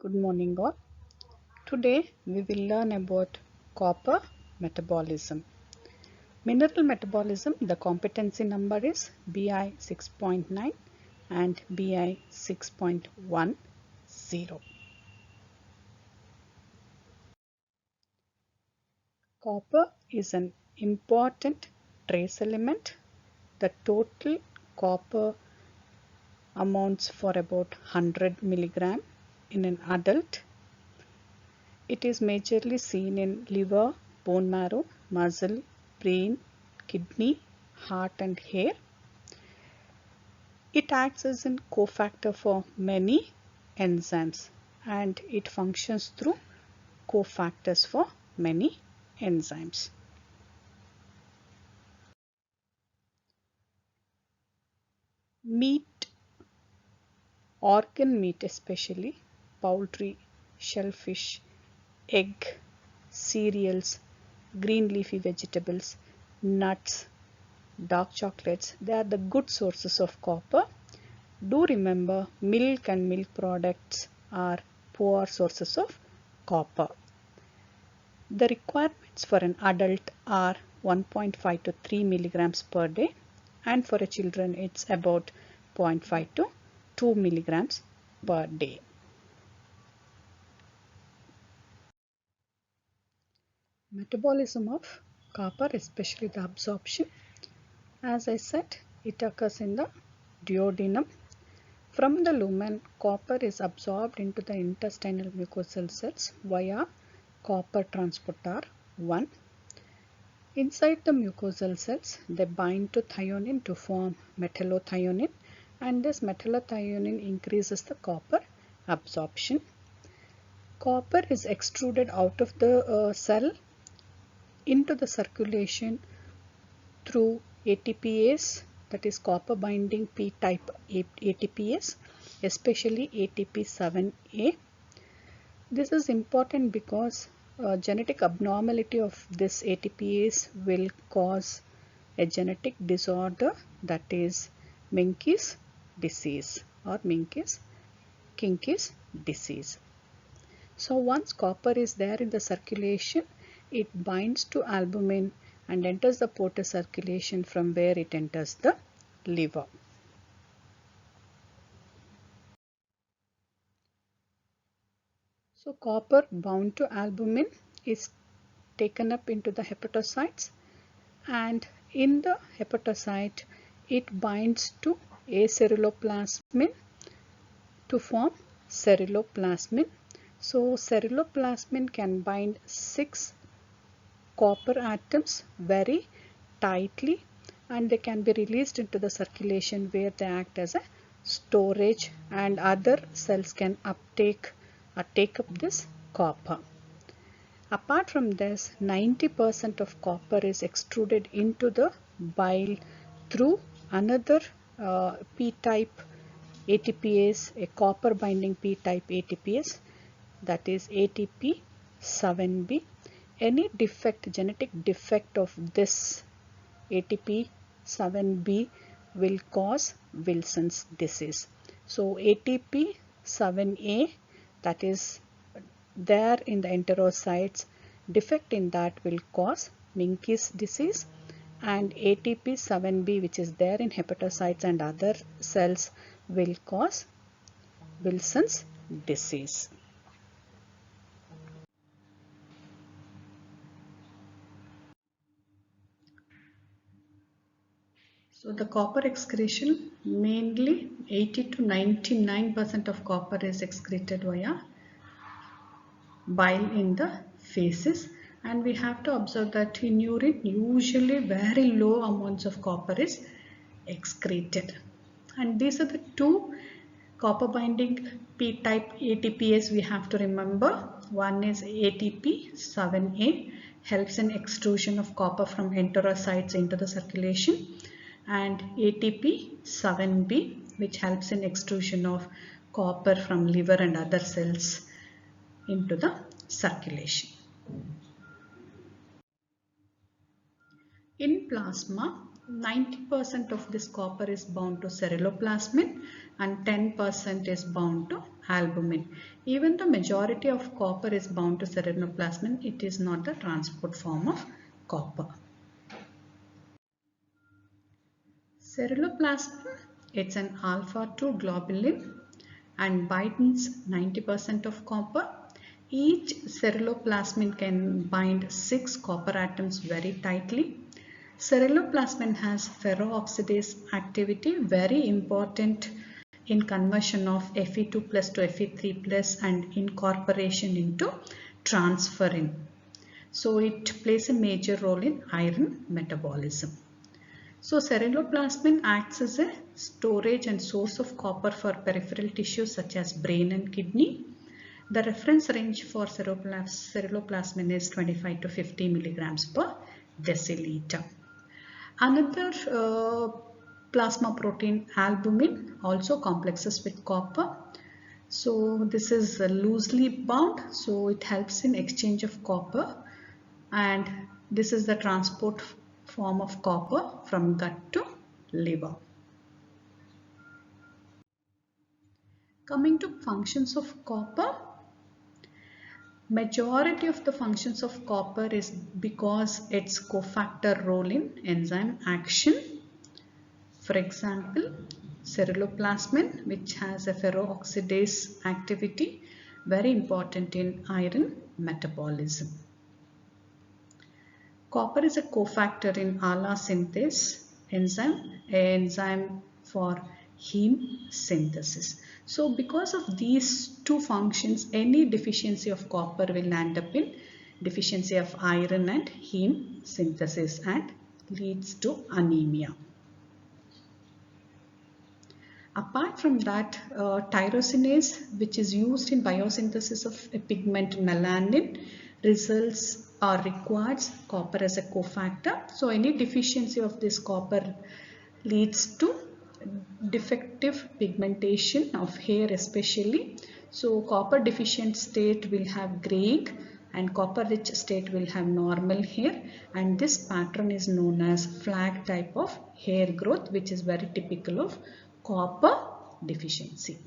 Good morning all. Today we will learn about copper metabolism. Mineral metabolism, the competency number is BI 6.9 and BI 6.10. Copper is an important trace element. The total copper amounts for about 100 milligram in an adult. It is majorly seen in liver, bone marrow, muscle, brain, kidney, heart and hair. It acts as a cofactor for many enzymes and it functions through cofactors for many enzymes. Meat, organ meat especially, poultry, shellfish, egg, cereals, green leafy vegetables, nuts, dark chocolates, they are the good sources of copper. Do remember, milk and milk products are poor sources of copper. The requirements for an adult are 1.5 to 3 milligrams per day, and for a children it's about 0.5 to 2 milligrams per day. Metabolism of copper, especially the absorption. As I said, it occurs in the duodenum. From the lumen, copper is absorbed into the intestinal mucosal cells via copper transporter 1. Inside the mucosal cells, they bind to thionin to form metallothionein, and this metallothionein increases the copper absorption. Copper is extruded out of the cell into the circulation through ATPase, that is copper binding P-type ATPase, especially ATP7A. This is important because genetic abnormality of this ATPase will cause a genetic disorder, that is Menkes disease or Menkes-Kinckis disease. So once copper is there in the circulation, it binds to albumin and enters the portal circulation, from where it enters the liver. So copper bound to albumin is taken up into the hepatocytes, and in the hepatocyte it binds to aceruloplasmin to form ceruloplasmin. So ceruloplasmin can bind 6 copper atoms very tightly, and they can be released into the circulation where they act as a storage, and other cells can take up this copper. Apart from this, 90% of copper is extruded into the bile through another P-type ATPase, a copper binding P-type ATPase, that is ATP7B. Any defect, genetic defect of this ATP7B will cause Wilson's disease. So ATP7A, that is there in the enterocytes, defect in that will cause Menkes disease, and ATP7B, which is there in hepatocytes and other cells, will cause Wilson's disease. So the copper excretion, mainly 80 to 99% of copper is excreted via bile in the feces, and we have to observe that in urine usually very low amounts of copper is excreted. And these are the two copper binding P-type ATPase we have to remember. One is ATP7A, helps in extrusion of copper from enterocytes into the circulation, and ATP7B, which helps in extrusion of copper from liver and other cells into the circulation. In plasma, 90% of this copper is bound to ceruloplasmin and 10% is bound to albumin. Even the majority of copper is bound to ceruloplasmin, it is not the transport form of copper. Ceruloplasmin, it's an alpha-2 globulin and binds 90% of copper. Each ceruloplasmin can bind 6 copper atoms very tightly. Ceruloplasmin has ferrooxidase activity, very important in conversion of Fe2 plus to Fe3 plus and incorporation into transferrin. So it plays a major role in iron metabolism. So ceruloplasmin acts as a storage and source of copper for peripheral tissues such as brain and kidney. The reference range for ceruloplasmin is 25 to 50 milligrams per deciliter. Another plasma protein, albumin, also complexes with copper. So this is loosely bound, so it helps in exchange of copper, and this is the transport form of copper from gut to liver. Coming to functions of copper, majority of the functions of copper is because its cofactor role in enzyme action. For example, ceruloplasmin, which has a ferrooxidase activity, very important in iron metabolism. Copper is a cofactor in ALA synthase enzyme, an enzyme for heme synthesis. So because of these two functions, any deficiency of copper will end up in deficiency of iron and heme synthesis and leads to anemia. Apart from that, tyrosinase, which is used in biosynthesis of a pigment melanin, results or requires copper as a cofactor. So any deficiency of this copper leads to defective pigmentation of hair especially. So copper deficient state will have graying and copper rich state will have normal hair, and this pattern is known as flag type of hair growth, which is very typical of copper deficiency.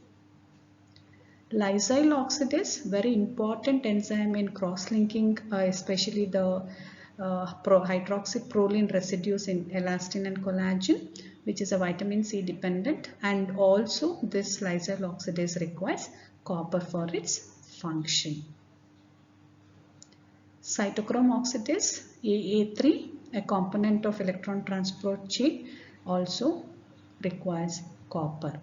Lysyl oxidase, very important enzyme in cross-linking, especially the hydroxyproline residues in elastin and collagen, which is a vitamin C dependent, and also this lysyl oxidase requires copper for its function. Cytochrome oxidase, AA3, a component of electron transport chain, also requires copper.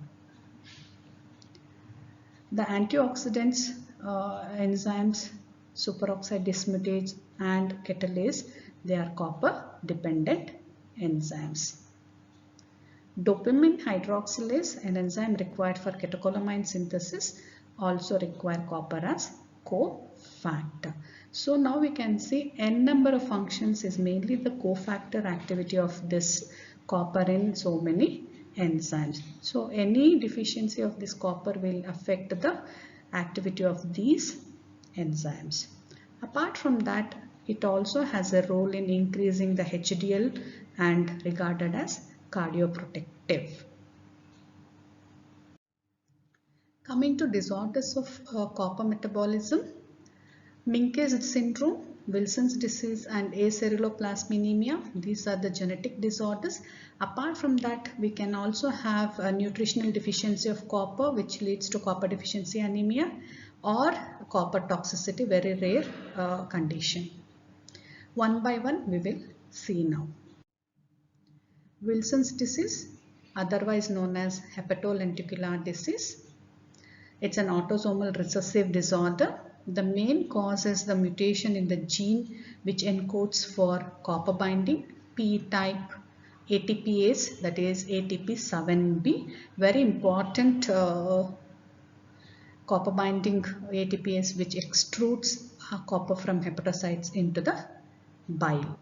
The antioxidants, enzymes, superoxide dismutase and catalase, they are copper dependent enzymes. Dopamine hydroxylase, an enzyme required for catecholamine synthesis, also require copper as cofactor. So now we can see n number of functions is mainly the cofactor activity of this copper in so many enzymes. So any deficiency of this copper will affect the activity of these enzymes. Apart from that, it also has a role in increasing the HDL and regarded as cardioprotective. Coming to disorders of copper metabolism, Menkes syndrome, Wilson's disease and aceruloplasminemia, these are the genetic disorders. Apart from that, we can also have a nutritional deficiency of copper, which leads to copper deficiency anemia, or copper toxicity, very rare condition. One by one we will see now. Wilson's disease, otherwise known as hepatolenticular disease. It's an autosomal recessive disorder. The main cause is the mutation in the gene which encodes for copper binding, P-type ATPase, that is ATP7B, very important copper binding ATPase which extrudes copper from hepatocytes into the bile.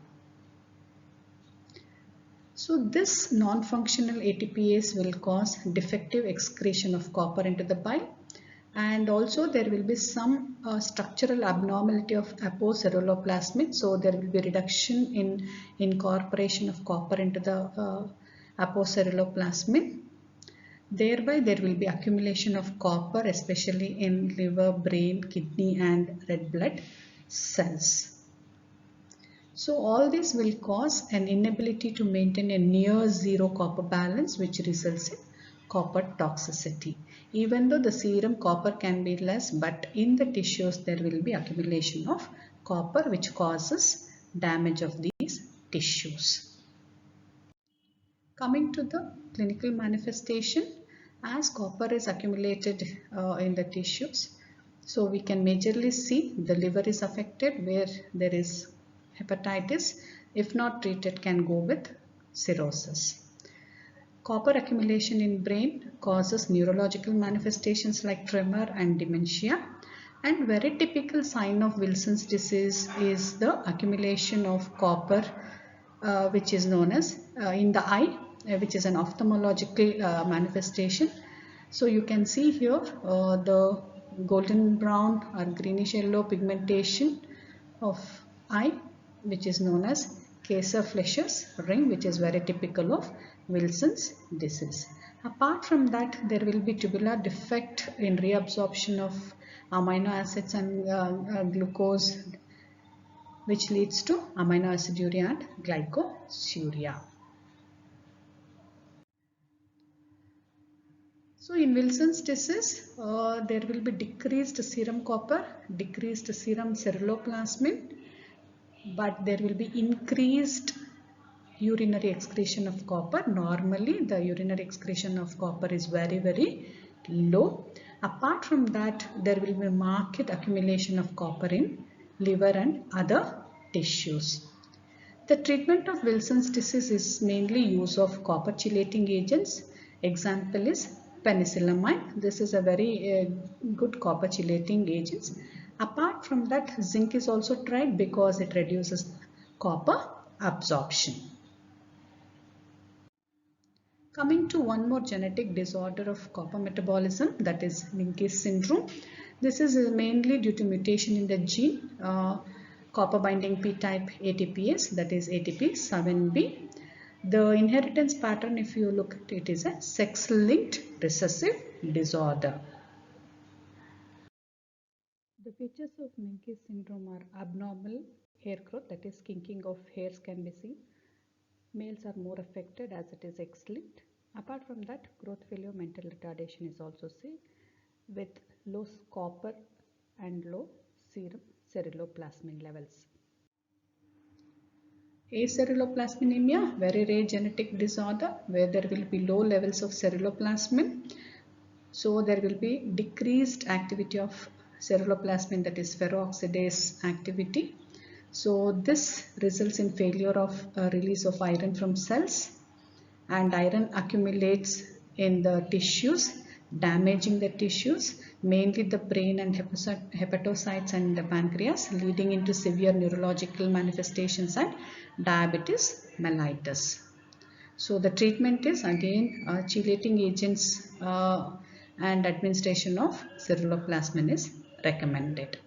So this non-functional ATPase will cause defective excretion of copper into the bile. And also there will be some structural abnormality of apoceruloplasmin. So there will be reduction in incorporation of copper into the apoceruloplasmin. Thereby there will be accumulation of copper, especially in liver, brain, kidney and red blood cells. So all this will cause an inability to maintain a near zero copper balance, which results in copper toxicity. Even though the serum copper can be less, but in the tissues there will be accumulation of copper, which causes damage of these tissues. Coming to the clinical manifestation, as copper is accumulated in the tissues, so we can majorly see the liver is affected where there is hepatitis. If not treated, can go with cirrhosis. Copper accumulation in brain causes neurological manifestations like tremor and dementia. And very typical sign of Wilson's disease is the accumulation of copper, which is known as in the eye, which is an ophthalmological manifestation. So you can see here the golden brown or greenish yellow pigmentation of eye, which is known as Kayser-Fleischer's ring, which is very typical of Wilson's disease. Apart from that, there will be tubular defect in reabsorption of amino acids and glucose, which leads to amino aciduria and glycosuria. So in Wilson's disease, there will be decreased serum copper, decreased serum ceruloplasmin, but there will be increased urinary excretion of copper. Normally the urinary excretion of copper is very low. Apart from that, there will be marked accumulation of copper in liver and other tissues. The treatment of Wilson's disease is mainly use of copper chelating agents. Example is penicillamine. This is a very good copper chelating agent. Apart from that, zinc is also tried because it reduces copper absorption. Coming to one more genetic disorder of copper metabolism, that is Menkes syndrome. This is mainly due to mutation in the gene copper binding P-type ATPase, that is ATP7B. The inheritance pattern, if you look at it, is a sex-linked recessive disorder. The features of Menkes syndrome are abnormal hair growth, that is kinking of hairs can be seen. Males are more affected as it is X-linked. Apart from that, growth failure, mental retardation is also seen with low copper and low serum ceruloplasmin levels. Aceruloplasminemia, very rare genetic disorder where there will be low levels of ceruloplasmin. So there will be decreased activity of ceruloplasmin, that is ferroxidase activity. So this results in failure of release of iron from cells, and iron accumulates in the tissues, damaging the tissues, mainly the brain and hepatocytes and the pancreas, leading into severe neurological manifestations and diabetes mellitus. So the treatment is again chelating agents and administration of ceruloplasmin is recommended.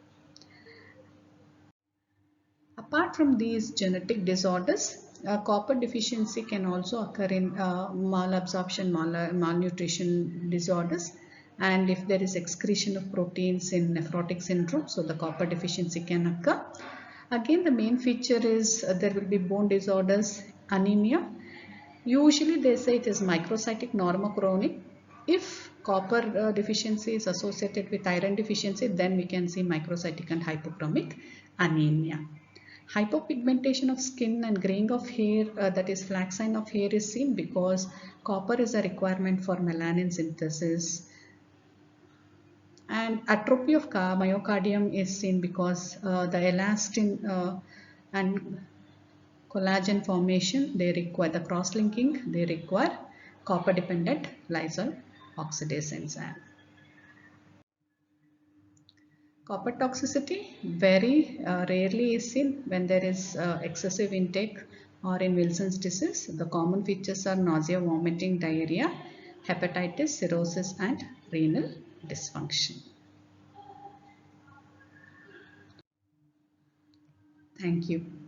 Apart from these genetic disorders, copper deficiency can also occur in malabsorption, malnutrition disorders, and if there is excretion of proteins in nephrotic syndrome, so the copper deficiency can occur. Again, the main feature is there will be bone disorders, anemia. Usually they say it is microcytic normochromic. If copper deficiency is associated with iron deficiency, then we can see microcytic and hypochromic anemia. Hypopigmentation of skin and graying of hair, that is flaxine of hair, is seen because copper is a requirement for melanin synthesis. And atrophy of myocardium is seen because the elastin and collagen formation, they require the cross-linking, they require copper-dependent lysyl oxidase enzyme. Copper toxicity very rarely is seen when there is excessive intake or in Wilson's disease. The common features are nausea, vomiting, diarrhea, hepatitis, cirrhosis and renal dysfunction. Thank you.